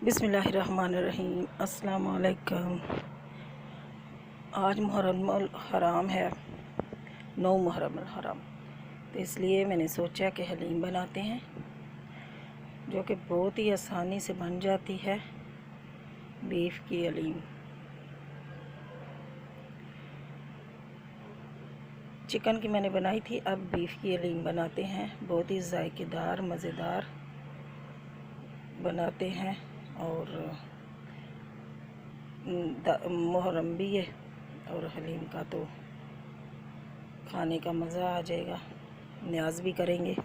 बिस्मिल्लाहिर्रहमानिर्रहीम। अस्सलाम वालेकुम। आज मुहर्रम हराम है, 9 मुहर्रम हराम, तो इसलिए मैंने सोचा कि हलीम बनाते हैं, जो कि बहुत ही आसानी से बन जाती है। बीफ की हलीम, चिकन की मैंने बनाई थी, अब बीफ की हलीम बनाते हैं। बहुत ही जायकेदार मज़ेदार बनाते हैं और मुहर्रम भी है और हलीम का तो खाने का मज़ा आ जाएगा। न्याज भी करेंगे,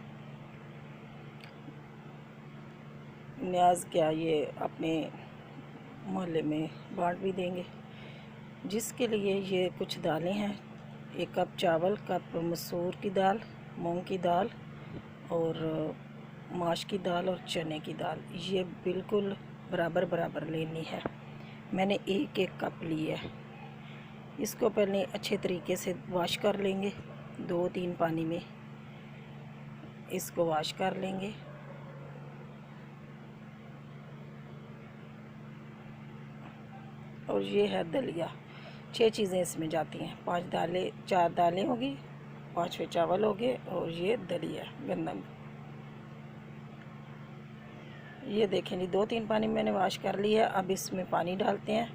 न्याज क्या, ये अपने मोहल्ले में बांट भी देंगे। जिसके लिए ये कुछ दालें हैं, 1 कप चावल, कप मसूर की दाल, मूंग की दाल और माश की दाल और चने की दाल, ये बिल्कुल बराबर बराबर लेनी है। मैंने 1-1 कप लिया है। इसको पहले अच्छे तरीके से वॉश कर लेंगे, 2-3 पानी में इसको वॉश कर लेंगे। और ये है दलिया, 6 चीज़ें इसमें जाती हैं। 4 दालें होगी, 5 चावल हो गए और ये दलिया गंदम। ये देखें जी, 2-3 पानी मैंने वॉश कर लिया। अब इसमें पानी डालते हैं।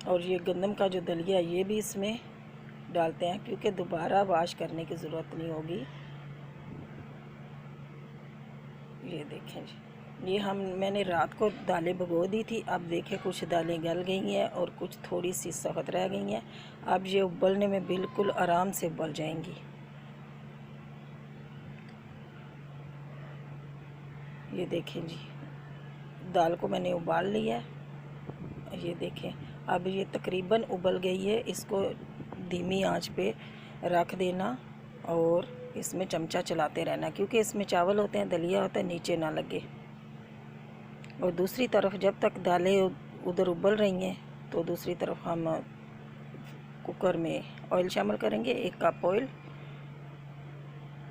और ये गंदम का जो दलिया, ये भी इसमें डालते हैं, क्योंकि दोबारा वॉश करने की ज़रूरत नहीं होगी। ये देखें जी, ये मैंने रात को दालें भिगो दी थी। अब देखें, कुछ दालें गल गई हैं और कुछ थोड़ी सी सख्त रह गई हैं। अब ये उबलने में बिल्कुल आराम से उबल जाएंगी। ये देखें जी, दाल को मैंने उबाल लिया है। ये देखें, अब ये तकरीबन उबल गई है। इसको धीमी आंच पे रख देना और इसमें चमचा चलाते रहना, क्योंकि इसमें चावल होते हैं, दलिया होता है, नीचे ना लगे। और दूसरी तरफ जब तक दालें उधर उबल रही हैं, तो दूसरी तरफ हम कुकर में ऑयल शामिल करेंगे, 1 कप ऑयल।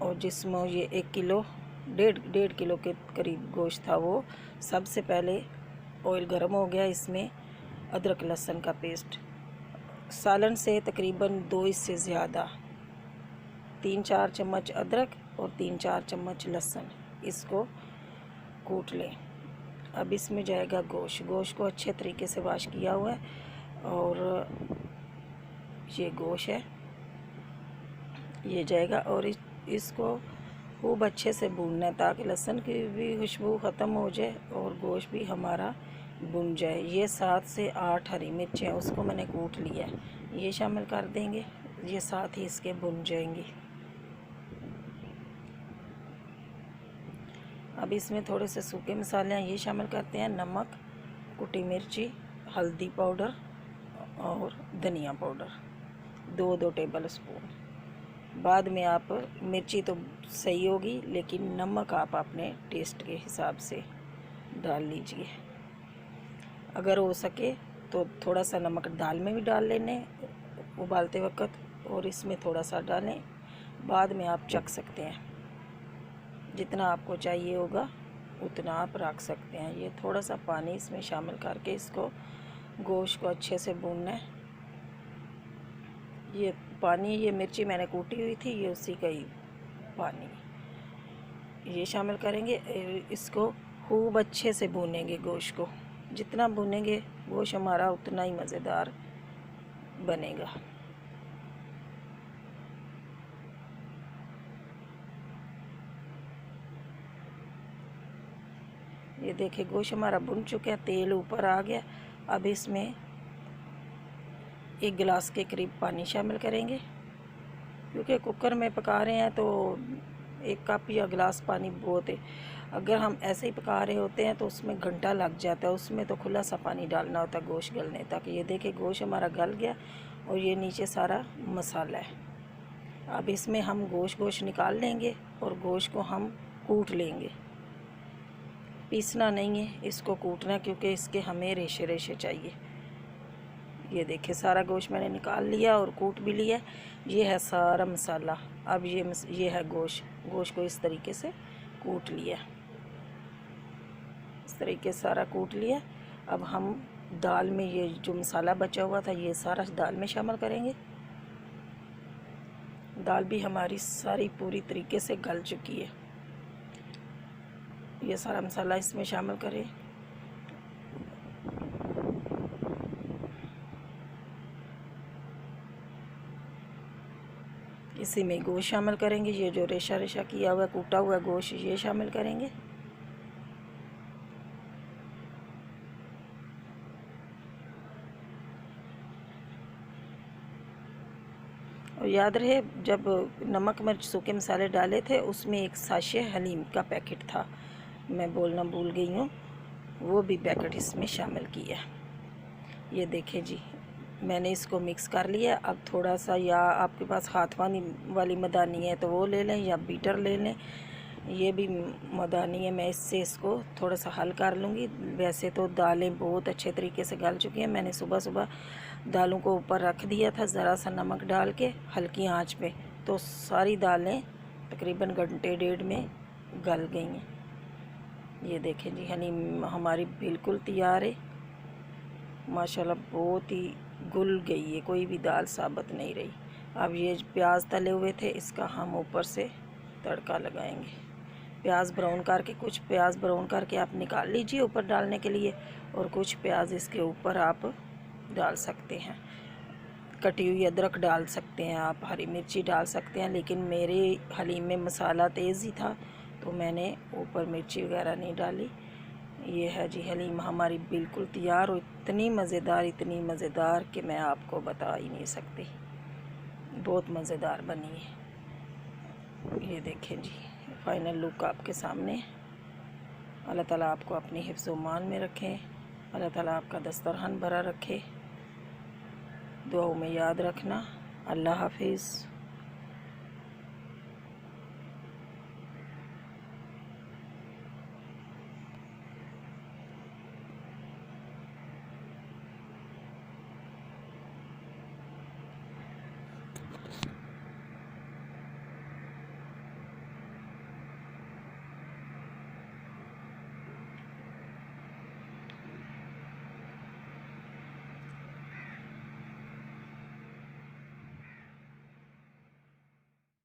और जिसमें ये 1 किलो, डेढ़ किलो के करीब गोश्त था, वो सबसे पहले ऑयल गर्म हो गया। इसमें अदरक लहसुन का पेस्ट, सालन से तकरीबन 2 इससे ज़्यादा, 3-4 चम्मच अदरक और 3-4 चम्मच लहसुन, इसको कूट लें। अब इसमें जाएगा गोश्त को अच्छे तरीके से वॉश किया हुआ है और ये गोश्त है, ये जाएगा। और इसको खूब अच्छे से भूनना है, ताकि लहसुन की भी खुशबू ख़त्म हो जाए और गोश्त भी हमारा भुन जाए। ये 7 से 8 हरी मिर्चें, उसको मैंने कूट लिया है, ये शामिल कर देंगे। ये साथ ही इसके भुन जाएंगी। अब इसमें थोड़े से सूखे मसाले हैं, ये शामिल करते हैं। नमक, कुटी मिर्ची, हल्दी पाउडर और धनिया पाउडर, 2-2 टेबल स्पून। बाद में आप, मिर्ची तो सही होगी, लेकिन नमक आप अपने टेस्ट के हिसाब से डाल लीजिए। अगर हो सके तो थोड़ा सा नमक दाल में भी डाल लेने उबालते वक्त, और इसमें थोड़ा सा डालें। बाद में आप चख सकते हैं, जितना आपको चाहिए होगा उतना आप रख सकते हैं। ये थोड़ा सा पानी इसमें शामिल करके इसको, गोश्त को अच्छे से भूनना है। ये पानी, ये मिर्ची मैंने कूटी हुई थी, ये उसी का ही पानी ये शामिल करेंगे। इसको खूब अच्छे से भूनेंगे गोश्त को। जितना भूनेंगे गोश्त हमारा, उतना ही मज़ेदार बनेगा। ये देखिए, गोश्त हमारा भुन चुका है, तेल ऊपर आ गया। अब इसमें 1 गिलास के करीब पानी शामिल करेंगे, क्योंकि कुकर में पका रहे हैं तो 1 कप या गिलास पानी बहुत है। अगर हम ऐसे ही पका रहे होते हैं तो उसमें घंटा लग जाता है, उसमें तो खुला सा पानी डालना होता है गोश्त गलने तक। ये देखिए, गोश्त हमारा गल गया और ये नीचे सारा मसाला है। अब इसमें हम गोश्त निकाल लेंगे और गोश्त को हम कूट लेंगे। पीसना नहीं है, इसको कूटना, क्योंकि इसके हमें रेशे रेशे चाहिए। ये देखिए, सारा गोश्त मैंने निकाल लिया और कूट भी लिया। ये है सारा मसाला। अब ये है गोश्त को इस तरीके से कूट लिया, इस तरीके से सारा कूट लिया। अब हम दाल में ये जो मसाला बचा हुआ था ये सारा दाल में शामिल करेंगे। दाल भी हमारी सारी पूरी तरीके से गल चुकी है। ये सारा मसाला इसमें शामिल करें। इसी में गोश्त शामिल करेंगे, ये जो रेशा रेशा किया हुआ कूटा हुआ गोश्त ये शामिल करेंगे। और याद रहे जब नमक मिर्च सूखे मसाले डाले थे उसमें एक साशे हलीम का पैकेट था, मैं बोलना भूल गई हूँ, वो भी पैकेट इसमें शामिल किया। ये देखें जी, मैंने इसको मिक्स कर लिया। अब थोड़ा सा, या आपके पास हाथ वाली मदानी है तो वो ले लें या बीटर ले लें, ये भी मदानी है, मैं इससे इसको थोड़ा सा हल कर लूँगी। वैसे तो दालें बहुत अच्छे तरीके से गल चुकी हैं। मैंने सुबह सुबह दालों को ऊपर रख दिया था ज़रा सा नमक डाल के हल्की आंच पे, तो सारी दालें तकरीबन घंटे डेढ़ में गल गई हैं। ये देखें जी, हनी हमारी बिल्कुल तैयार है माशाल्लाह, बहुत ही घुल गई है, कोई भी दाल साबुत नहीं रही। अब ये प्याज तले हुए थे इसका हम ऊपर से तड़का लगाएंगे। प्याज ब्राउन करके, कुछ प्याज ब्राउन करके आप निकाल लीजिए ऊपर डालने के लिए, और कुछ प्याज इसके ऊपर आप डाल सकते हैं। कटी हुई अदरक डाल सकते हैं आप, हरी मिर्ची डाल सकते हैं, लेकिन मेरे हलीम में मसाला तेज़ ही था तो मैंने ऊपर मिर्ची वगैरह नहीं डाली। ये है जी हलीम हमारी बिल्कुल तैयार, और इतनी मज़ेदार कि मैं आपको बता ही नहीं सकती, बहुत मज़ेदार बनी है। ये देखें जी, फाइनल लुक आपके सामने। अल्लाह ताला आपको अपनी हिफ्ज़ मान में रखें, अल्लाह ताला आपका दस्तरखान भरा रखे। दुआओं में याद रखना। अल्लाह हाफिज़।